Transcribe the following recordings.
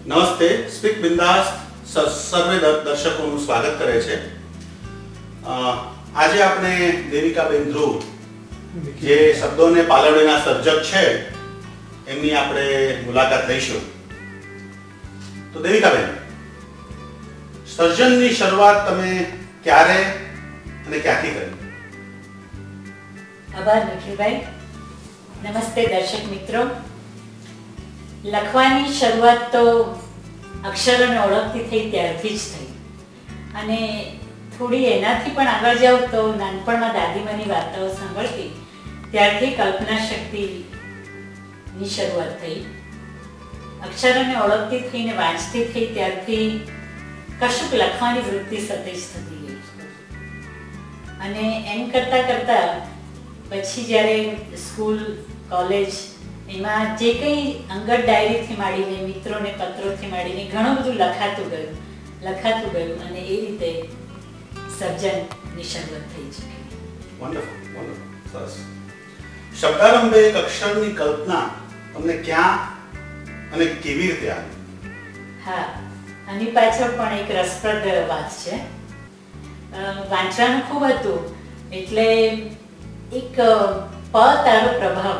નમસ્તે, સ્પીક બિંદાસ સર્વે દર્શકોનું સ્વાગત કરે છે. આજે આપણે દેવિકાબેન ધ્રુવ જે શબ્દોને પાલવણીના સર્જક છે એમની આપણે મુલાકાત લઈશું. તો દેવિકાબેન, સર્જનની શરૂઆત તમે ક્યારે અને ક્યાંથી કરી? આભાર નિખિલભાઈ. નમસ્તે દર્શક મિત્રો. લખવાની શરૂઆત તો અક્ષરોને ઓળખતી થઈ ત્યારથી જ થઈ, અને થોડી એનાથી પણ આગળ જાઉં તો નાનપણમાં દાદીમાની વાર્તાઓ સાંભળતી ત્યારથી કલ્પના શક્તિની શરૂઆત થઈ. અક્ષરોને ઓળખતી થઈને વાંચતી થઈ ત્યારથી કશુંક લખવાની વૃત્તિ સતેજ થતી ગઈ, અને એમ કરતાં કરતાં પછી જ્યારે સ્કૂલ, કોલેજ એમાં જે કંઈ અંગત ડાયરીથી માંડીને મિત્રોને પત્રોથી માંડીને ઘણું બધું લખાતું ગયું અને એ રીતે સર્જનની શરૂઆત થઈ છે. વન્ડરફુલ, વન્ડરફુલ, સરસ. શબ્દારંભે એક અક્ષરની કલ્પના તમને ક્યાં અને કેવી રીતે આવી? હા, આની પાછળ પણ એક રસપ્રદ વાત છે. વાંચવાનું ખૂબ હતું એટલે એક પ તારો પ્રભાવ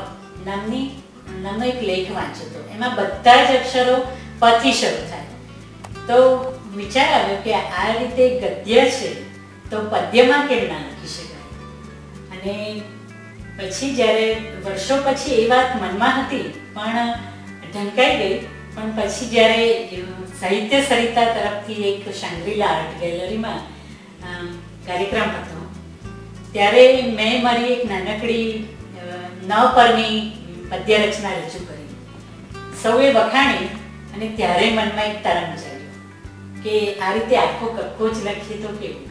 નામનો એક લેખ વાંચ્યો હતો. એમાં બધા જ અક્ષરો પથી શરૂ થાય. તો વિચાર આવ્યો કે આ રીતે ગદ્ય છે તો પદ્યમાં કેમ ના લખી શકાય. અને પછી જ્યારે વર્ષો પછી એ વાત મનમાં હતી પણ ઢંકાઈ ગઈ. પણ પછી જ્યારે સાહિત્ય સરિતા તરફથી એક શાંગ્રીલા આર્ટ ગેલેરીમાં કાર્યક્રમ હતો ત્યારે મેં મારી એક નાનકડી નવપરની પદ્ય રચના રજૂ કરી. સૌએ વખાણી અને ત્યારે મનમાં એક તરંગ જાગ્યો કે આ રીતે આખો કક્કો જ લખીએ તો કેવું.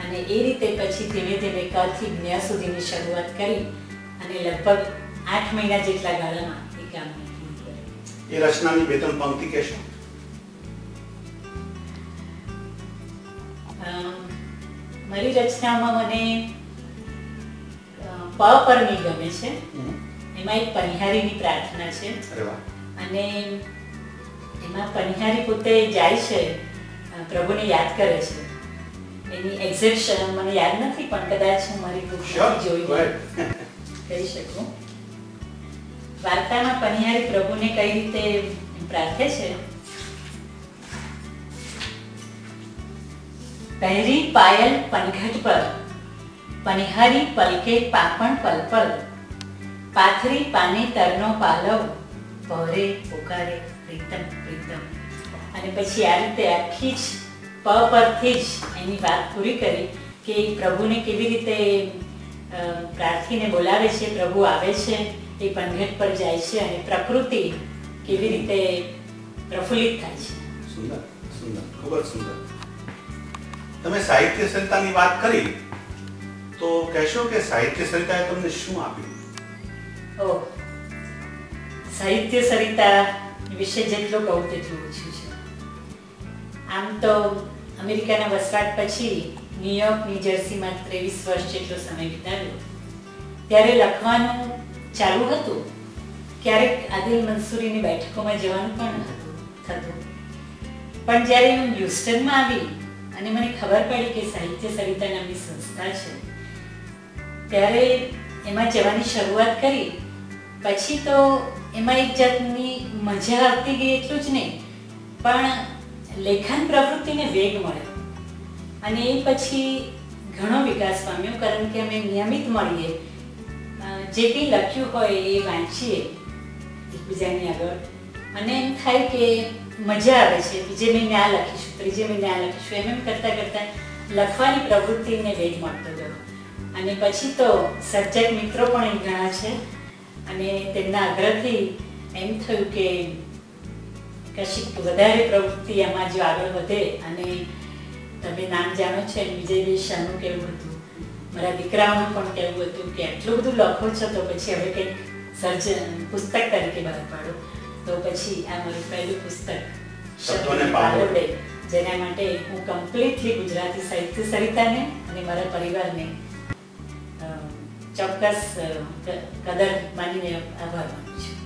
અને એ રીતે પછી ધીમે ધીમે ક થી જ્ઞ સુધીની શરૂઆત કરી અને લગભગ 8 મહિના જેટલા ગાળામાં એ કામ પૂર્ણ કર્યું. એ રચનાની બે ત્રણ પંક્તિ કહેશો? મારી રચનામાં મને પ પરમી ગમે છે. એમાં એક પનિહારીની પ્રાર્થના છે. અને એમાં પનિહારી પોતે જાય છે, પ્રભુને યાદ કરે છે. એની એક્ઝેક્ટ મને યાદ નથી પણ કદાચ હું મારી બુકમાંથી જોઈને કહી શકું. વાર્તામાં પનિહારી પ્રભુને કઈ રીતે પ્રાર્થે છે. પહેરી પાયલ પનઘટ પર, પનિહારી પલકે પાપણ પલપલ, પાથરી પાને તરનો પાલવ, પહોરે પોકારે પ્રીતમ પ્રીતમ. અને પછી આ રીતે આખી જ પ પરથી જ એની વાત પૂરી કરી કે પ્રભુને કેવી રીતે પ્રાર્થીને બોલાવે છે, પ્રભુ આવે છે, એ પનઘટ પર જાય છે અને પ્રકૃતિ કેવી રીતે પ્રફુલ્લિત થાય છે. સુંદર, સુંદર, ખૂબ જ સુંદર. તમે સાહિત્ય સરિતાની વાત કરી તો કહેશો કે સાહિત્ય સરિતાએ તમને શું આપ્યું? સાહિત્ય સરિતા વિશે જેટલું કહું તેટલું ઓછું છે. આમ તો અમેરિકાના વસવાટ પછી ન્યુયોર્ક, ન્યૂજર્સીમાં 23 વર્ષ જેટલો સમય વિતાવ્યો. ત્યારે લખવાનું ચાલુ હતું. ક્યારેક આદિલ મંસૂરીની બેઠકોમાં જવાનું પણ થતું. પણ જ્યારે હું હ્યુસ્ટનમાં આવી અને મને ખબર પડી કે સાહિત્ય સરિતા નામની સંસ્થા છે ત્યારે એમાં જવાની શરૂઆત કરી. પછી તો એમાં એક જાતની મજા આવતી ગઈ એટલું જ નહીં પણ લેખન પ્રવૃત્તિને વેગ મળ્યો અને એ પછી ઘણો વિકાસ પામ્યો. કારણ કે અમે નિયમિત મળીએ, જે કંઈ લખ્યું હોય એ વાંચીએ એકબીજાની આગળ અને એમ થાય કે મજા આવે છે. બીજે મહિને આ લખીશું, ત્રીજે મહિને આ લખીશું, એમ કરતાં કરતાં લખવાની પ્રવૃત્તિને વેગ મળતો ગયો. અને પછી તો સર્જક મિત્રો પણ ઘણા છે અને તેમના આગ્રહથી એમ થયું કે કશીક વધારે પ્રવૃત્તિ આમાં જો આગળ વધે. અને તમે નામ જાણો છો વિજયભાઈ શાહનું કહેવું હતું, મારા દીકરાઓનું પણ કહેવું હતું કે આટલું બધું લખો છો તો પછી હવે કંઈક પુસ્તક તરીકે બહાર પાડો. તો પછી આ મારું પહેલું પુસ્તક શબ્દોને પાલવડે, જેના માટે હું કમ્પ્લીટલી ગુજરાતી સાહિત્ય સરિતાને અને મારા પરિવારને ચોક્કસ કદર માનીને આભાર માનું છું.